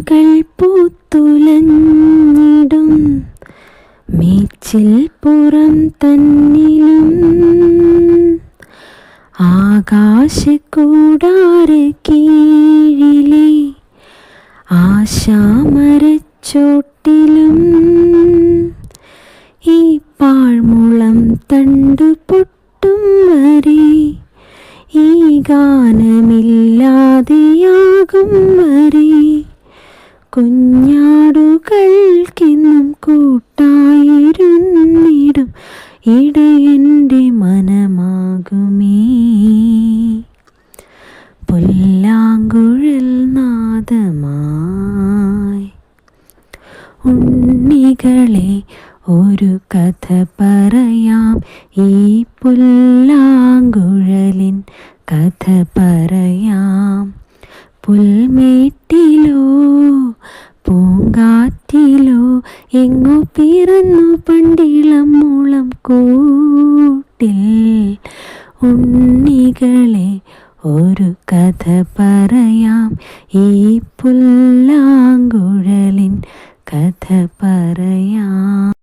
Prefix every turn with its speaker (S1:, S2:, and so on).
S1: തിങ്കൾ പൂത്തുലഞ്ഞിടും മേച്ചിൽ പുറം തന്നിലും ആകാശക്കൂടാര കീഴിലെ ആശാമരച്ചോട്ടിലും ഈ പാഴ്മുളം തണ്ടു പൊട്ടും വരെ ഈ ഗാനമില്ലാതെയാകും വരെ കുഞ്ഞാടുകൾക്കെന്നും കൂട്ടായിരുന്നിടും ഇടയൻ്റെ മനമാകുമേ പുല്ലാങ്കുഴൽ നാദമായി. ഉണ്ണികളെ ഒരു കഥ പറയാം, ഈ പുല്ലാങ്കുഴലിൻ കഥ പറയാം. പുൽമേട്ടിലോ പൂങ്കാറ്റിലോ എങ്ങോ പിറന്നു പണ്ടിളം മുളം കൂട്ടിൽ. ഉണ്ണികളെ ഒരു കഥ പറയാം, ഈ പുല്ലാങ്കുഴലിൻ കഥ പറയാം.